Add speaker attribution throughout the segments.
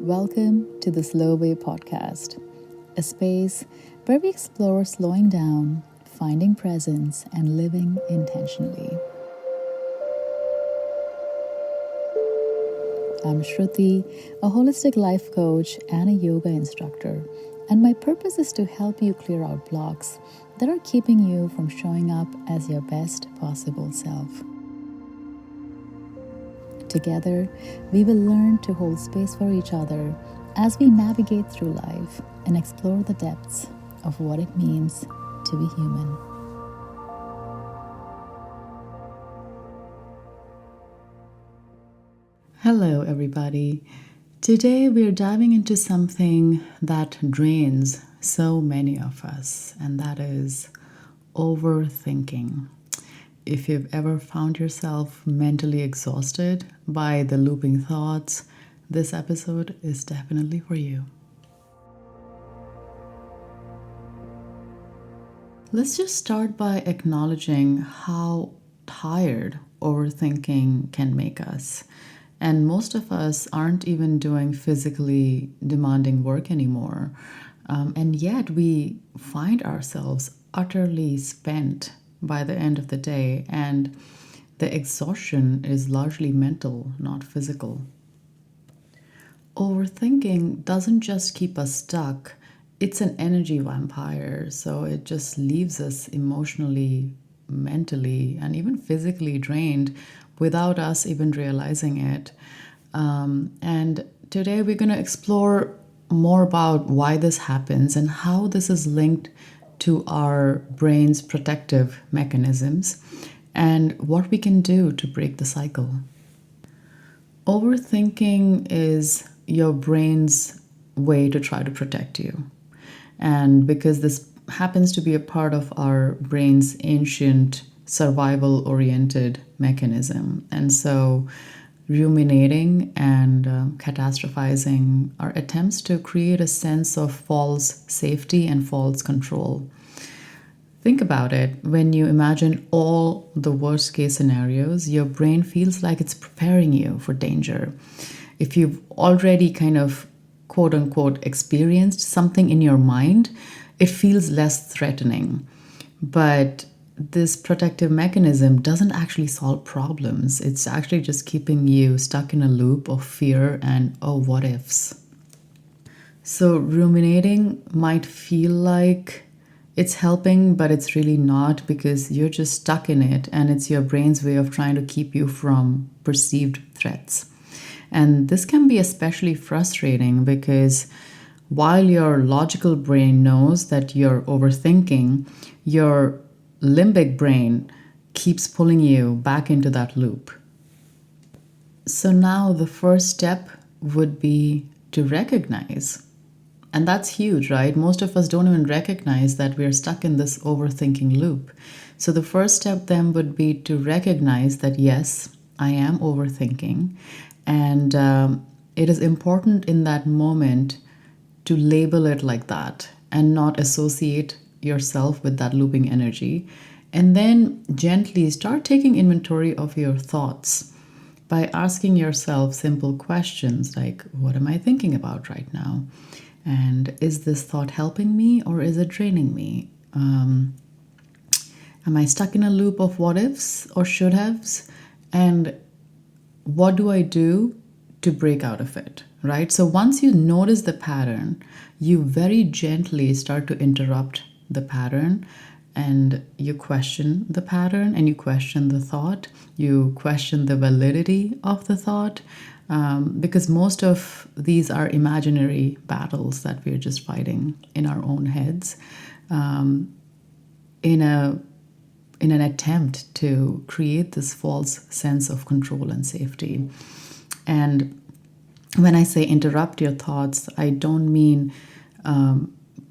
Speaker 1: Welcome to the Slow Way podcast, a space where we explore slowing down, finding presence, and living intentionally. I'm Shruti, a holistic life coach and a yoga instructor, and my purpose is to help you clear out blocks that are keeping you from showing up as your best possible self. Together, we will learn to hold space for each other as we navigate through life and explore the depths of what it means to be human. Hello, everybody. Today, we're diving into something that drains so many of us, and that is overthinking. If you've ever found yourself mentally exhausted by the looping thoughts, this episode is definitely for you. Let's just start by acknowledging how tired overthinking can make us. And most of us aren't even doing physically demanding work anymore. And yet we find ourselves utterly spent by the end of the day, and the exhaustion is largely mental, not physical. Overthinking doesn't just keep us stuck, it's an energy vampire, so it just leaves us emotionally, mentally, and even physically drained without us even realizing it. And today we're going to explore more about why this happens and how this is linked to our brain's protective mechanisms and what we can do to break the cycle. Overthinking is your brain's way to try to protect you. And because this happens to be a part of our brain's ancient survival-oriented mechanism. And so ruminating and catastrophizing are attempts to create a sense of false safety and false control. Think about it. When you imagine all the worst case scenarios, your brain feels like it's preparing you for danger. If you've already kind of quote unquote experienced something in your mind, it feels less threatening. But this protective mechanism doesn't actually solve problems. It's actually just keeping you stuck in a loop of fear and what ifs. So ruminating might feel like it's helping, but it's really not, because you're just stuck in it, and it's your brain's way of trying to keep you from perceived threats. And this can be especially frustrating because while your logical brain knows that you're overthinking, your limbic brain keeps pulling you back into that loop. So now the first step would be to recognize. And that's huge, right? Most of us don't even recognize that we're stuck in this overthinking loop. So the first step then would be to recognize that, yes, I am overthinking. And it is important in that moment to label it like that and not associate yourself with that looping energy, and then gently start taking inventory of your thoughts by asking yourself simple questions like, what am I thinking about right now? And is this thought helping me or is it draining me? Am I stuck in a loop of what ifs or should haves? And what do I do to break out of it? Right? So once you notice the pattern, you very gently start to interrupt the pattern, and you question the pattern, and you question the thought, you question the validity of the thought, because most of these are imaginary battles that we're just fighting in our own heads, in an attempt to create this false sense of control and safety. And when I say interrupt your thoughts, I don't mean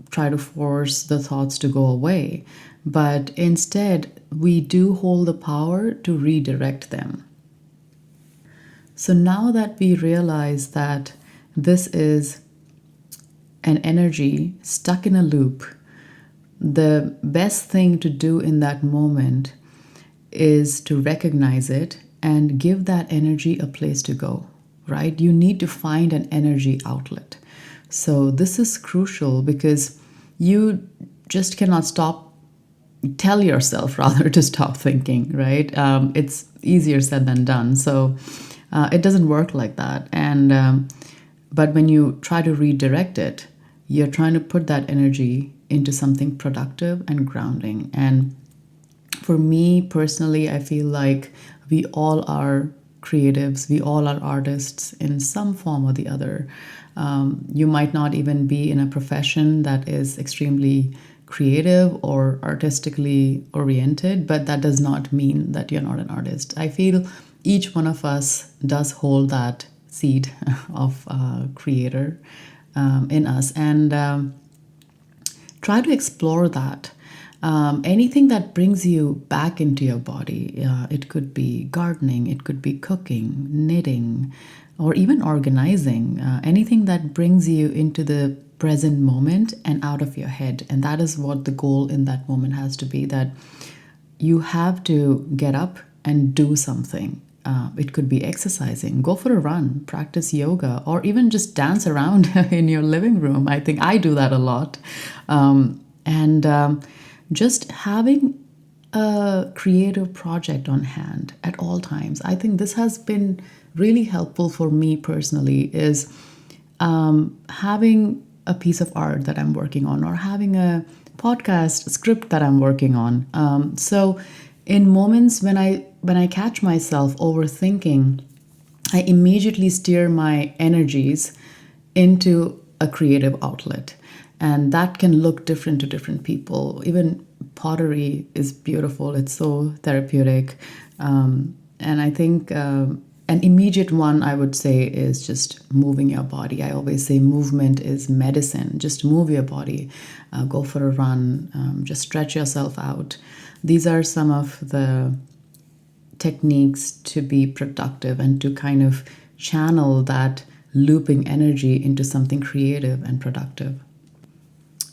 Speaker 1: try to force the thoughts to go away, but instead we do hold the power to redirect them. So now that we realize that this is an energy stuck in a loop, the best thing to do in that moment is to recognize it and give that energy a place to go. right? You need to find an energy outlet. So this is crucial because you just cannot tell yourself rather to stop thinking, right? It's easier said than done. So it doesn't work like that. But when you try to redirect it, you're trying to put that energy into something productive and grounding. And for me personally, I feel like we all are creatives, we all are artists in some form or the other. You might not even be in a profession that is extremely creative or artistically oriented, but that does not mean that you're not an artist. I feel each one of us does hold that seed of creator in us. And try to explore that. Anything that brings you back into your body. It could be gardening, it could be cooking, knitting, or even organizing. Anything that brings you into the present moment and out of your head. And that is what the goal in that moment has to be, that you have to get up and do something. It could be exercising, go for a run, practice yoga, or even just dance around in your living room. I think I do that a lot. And just having a creative project on hand at all times. I think this has been really helpful for me personally, is having a piece of art that I'm working on, or having a podcast script that I'm working on. So in moments when I catch myself overthinking, I immediately steer my energies into a creative outlet. And that can look different to different people. Even pottery is beautiful, it's so therapeutic. And I think an immediate one I would say is just moving your body. I always say movement is medicine. Just move your body, go for a run, just stretch yourself out. These are some of the techniques to be productive and to kind of channel that looping energy into something creative and productive.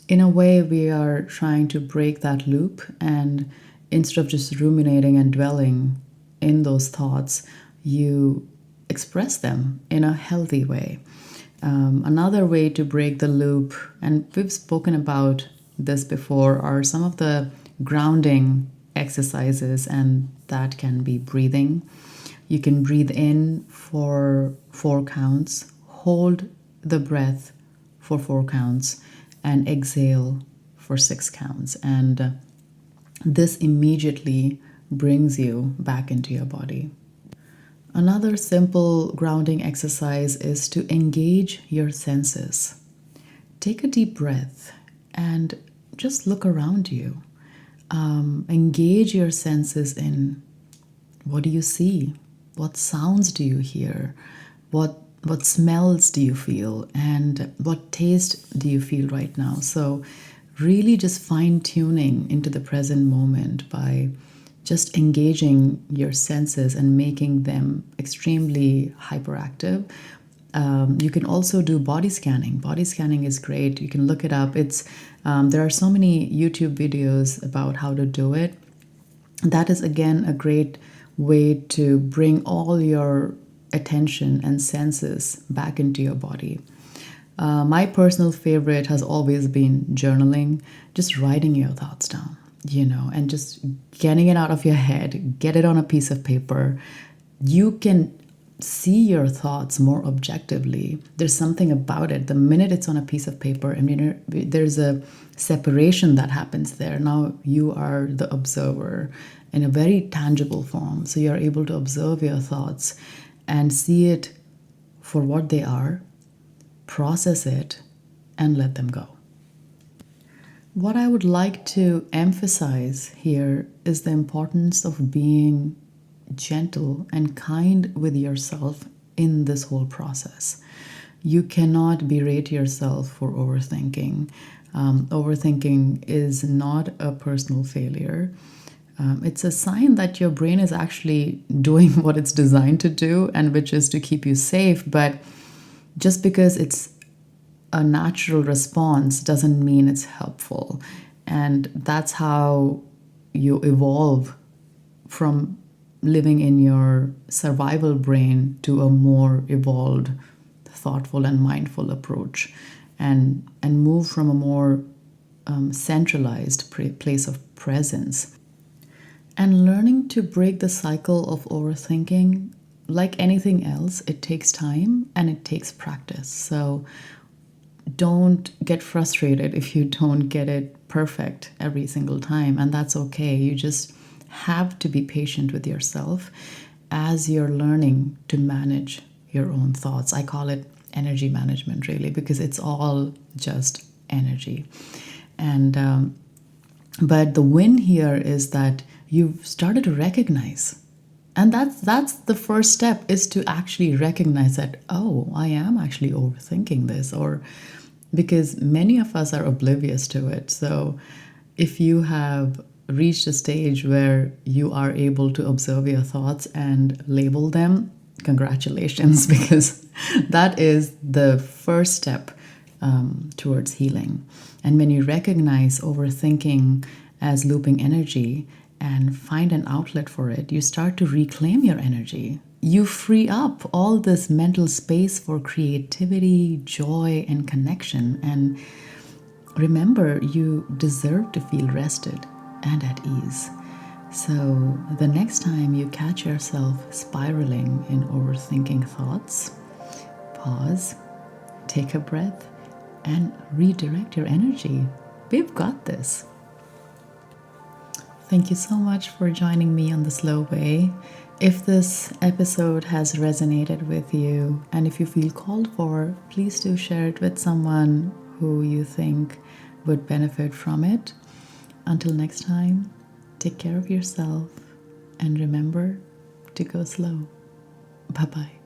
Speaker 1: In a way, we are trying to break that loop, and instead of just ruminating and dwelling in those thoughts, you express them in a healthy way. Another way to break the loop, and we've spoken about this before, are some of the grounding exercises, and that can be breathing. You can breathe in for 4 counts, hold the breath for 4 counts, and exhale for 6 counts. And this immediately brings you back into your body. Another simple grounding exercise is to engage your senses. Take a deep breath and just look around you. Engage your senses in: what do you see? What sounds do you hear? What smells do you feel? And what taste do you feel right now? So really just fine tuning into the present moment by just engaging your senses and making them extremely hyperactive. You can also do body scanning. Body scanning is great. You can look it up. There are so many YouTube videos about how to do it. That is again a great way to bring all your attention and senses back into your body. My personal favorite has always been journaling, just writing your thoughts down, and just getting it out of your head, get it on a piece of paper. You can see your thoughts more objectively. There's something about it. The minute it's on a piece of paper, there's a separation that happens there. Now you are the observer in a very tangible form. So you're able to observe your thoughts and see it for what they are, process it, and let them go. What I would like to emphasize here is the importance of being gentle and kind with yourself in this whole process. You cannot berate yourself for overthinking. Overthinking is not a personal failure. It's a sign that your brain is actually doing what it's designed to do, and which is to keep you safe. But just because it's a natural response doesn't mean it's helpful. And that's how you evolve from living in your survival brain to a more evolved, thoughtful, and mindful approach, and move from a more centralized place of presence. And learning to break the cycle of overthinking, like anything else, it takes time and it takes practice. So don't get frustrated if you don't get it perfect every single time, and that's okay. You just have to be patient with yourself as you're learning to manage your own thoughts. I call it energy management, really, because it's all just energy. And but the win here is that you've started to recognize, and that's the first step, is to actually recognize that, oh, I am actually overthinking this, or because many of us are oblivious to it. So if you have reached a stage where you are able to observe your thoughts and label them, congratulations, because that is the first step towards healing. And when you recognize overthinking as looping energy and find an outlet for it, you start to reclaim your energy. You free up all this mental space for creativity, joy, and connection. And remember, you deserve to feel rested and at ease. So the next time you catch yourself spiraling in overthinking thoughts, pause, take a breath, and redirect your energy. We've got this. Thank you so much for joining me on the Slow Way. If this episode has resonated with you, and if you feel called for, please do share it with someone who you think would benefit from it. Until next time, take care of yourself and remember to go slow. Bye-bye.